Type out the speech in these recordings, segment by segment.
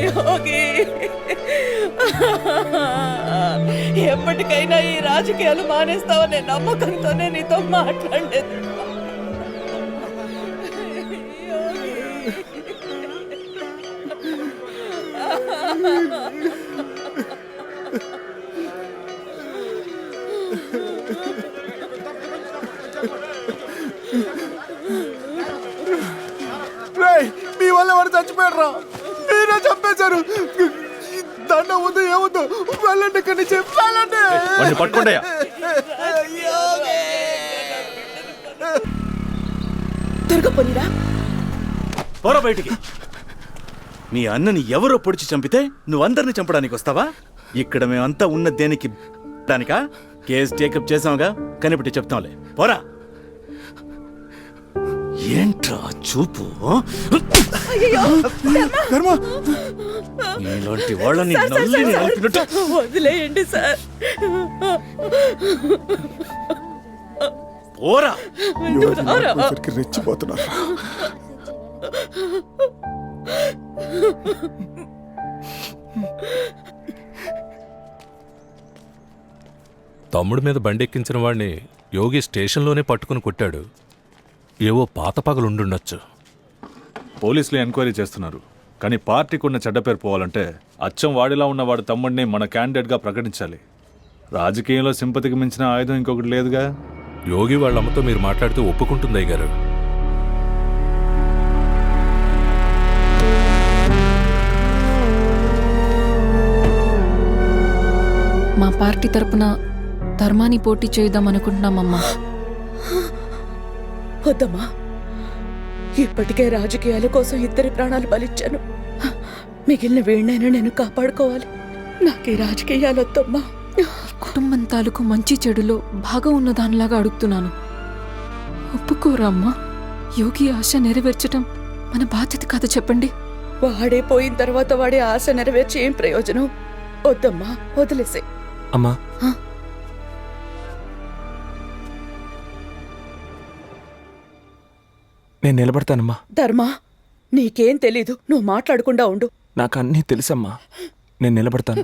యోగి, ఎప్పటికైనా ఈ రాజకీయాలు మానేస్తావనే నమ్మకంతోనే నీతో మాట్లాడలేదు. మీ వల్ల వాడు చచ్చిపోయారు, మీరే చంపేశారు. దండ వద్దు ఏమొద్దు, వెళ్ళండి ఇక్కడి నుంచి, వెళ్ళండి. పట్టుకోండి. దొరకపోనిరా పోరా బయటికి. మీ అన్నని ఎవరో పొడిచి చంపితే నువ్వందరిని చంపడానికి వస్తావా? ఇక్కడ మేమంతా ఉన్న దేనికి దానికా? కేసు టేకప్ చేసావుగా, కనిపెట్టి చెప్తాంలే. పోరా. ఏంట్రా చూపు? ఇలాంటి వాళ్ళని వదిలేయండి సార్. పోరా. రెచ్చిపోతున్నారు. తమ్ముడి మీద బండెక్కించిన వాడిని యోగి స్టేషన్లోనే పట్టుకుని కొట్టాడు. ఏవో పాత పగలుండుండొచ్చు. పోలీసులు ఎంక్వైరీ చేస్తున్నారు, కానీ పార్టీకి ఉన్న చెడ్డ పేరు పోవాలంటే అచ్చం వాడిలా ఉన్న వాడి తమ్ముడిని మన క్యాండిడేట్గా ప్రకటించాలి. రాజకీయంలో సింపతికి మించిన ఆయుధం ఇంకొకటి లేదుగా. యోగి వాళ్ళ అమ్మతో మీరు మాట్లాడితే ఒప్పుకుంటుంది అయ్యగారు. మా పార్టీ తరపున ధర్మాన్ని పోటీ చేద్దాం అనుకుంటున్నామమ్మా. వద్దమ్మా, ఇప్పటికే రాజకీయాల కోసం ఇద్దరి ప్రాణాలు బలిచ్చాను. మిగిలిన వీణైనా నేను కాపాడుకోవాలి. నాకే రాజకీయాలు వద్దమ్మా. కుటుంబం తాలూకు మంచి చెడులో బాగా ఉన్న దానిలాగా అడుగుతున్నాను. ఒప్పుకోరా అమ్మా? యోగి ఆశ నెరవేర్చటం మన బాధ్యత కాదు చెప్పండి. వాడే పోయిన తర్వాత వాడే ఆశ నెరవేర్చి ఏం ప్రయోజనం? వద్దమ్మా, వదిలేసే. అమ్మా, నేను నిలబడతానమ్మా. ధర్మా, నీకేం తెలీదు, నువ్వు మాట్లాడకుండా ఉండు. నాకు అన్నీ తెలుసమ్మా, నేను నిలబడతాను.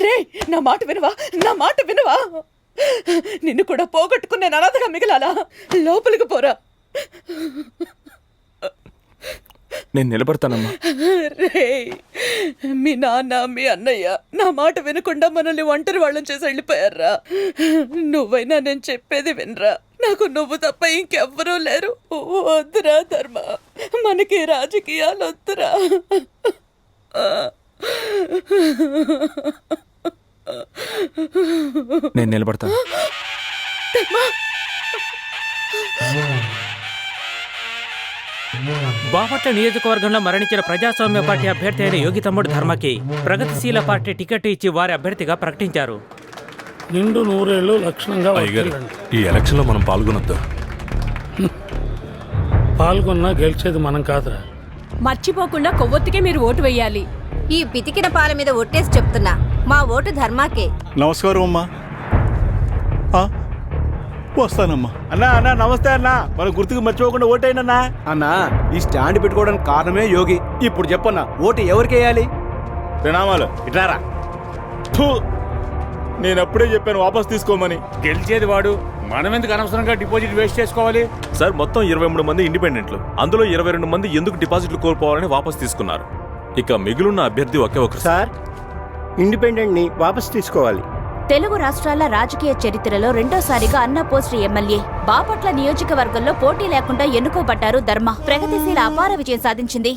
రే, నా మాట వినవా? నా మాట వినవా? నిన్ను కూడా పోగొట్టుకునే అనాథగా మిగిలాలా? లోపలికి పోరా. నేను నిలబడతానమ్మా. రే, మీ నాన్న మీ అన్నయ్య నా మాట వినకుండా మనల్ని ఒంటరి వాళ్ళని చేసి వెళ్ళిపోయారా. నువ్వైనా నేను చెప్పేది వినరా. నాకు నువ్వు తప్ప ఇంకెవ్వరూ లేరు. వద్దురా ధర్మ, మనకి రాజకీయాలు వద్దురా. నేను నిలబడతాను. బాపట్ల నియోజకవర్గంలో మరణించిన ప్రజాస్వామ్య పార్టీ అభ్యర్థి అయిన యోగి తమ్ముడు ధర్మకి ప్రగతిశీల పార్టీ టికెట్ ఇచ్చి వారి అభ్యర్థిగా ప్రకటించారు. నిండు నూరేళ్లు లక్షణంగా ఈ ఎలక్షన్ లో మనం పాల్గొనొద్దు. పాల్గొన్నా గెలిచేది మనం కాదురా. మర్చిపోకుండా కొవ్వొత్తికే మీరు ఓటు వేయాలి. ఈ పితికిన పాల మీద ఒట్టేసి చెప్తున్నా, మా ఓటు ధర్మాకే. నమస్కారం అమ్మా. వస్తానమ్మా. అన్నా అన్నా నమస్తే అన్నా. మన గుర్తుకు మర్చిపోకుండా ఓటైనా అన్నా. ఈ స్టాండ్ పెట్టుకోవడానికి కారణమే యోగి. ఇప్పుడు చెప్పన్నా, ఓటు ఎవరికి వేయాలి? ప్రణామాలు. ఇట్లారా. నేను అప్పుడే చెప్పాను వాపస్ తీసుకోమని. గెలిచేది వాడు, మనం ఎందుకు అనవసరంగా డిపాజిట్ వేస్ట్ చేసుకోవాలి? సార్, మొత్తం 23 మంది ఇండిపెండెంట్లు, అందులో 22 మంది ఎందుకు డిపాజిట్లు కోల్పోవాలని వాపస్ తీసుకున్నారు. ఇక మిగిలిన అభ్యర్థి ఒకే ఒకరు. సార్, ఇండిపెండెంట్ ని వాపస్ తీసుకోవాలి. తెలుగు రాష్ట్రాల రాజకీయ చరిత్రలో రెండోసారిగా అన్న పోస్ట్ ఎమ్మెల్యే బాపట్ల నియోజకవర్గంలో పోటీ లేకుండా ఎన్నుకోబడ్డారు ధర్మ. ప్రగతిశీల అపార విజయం సాధించింది.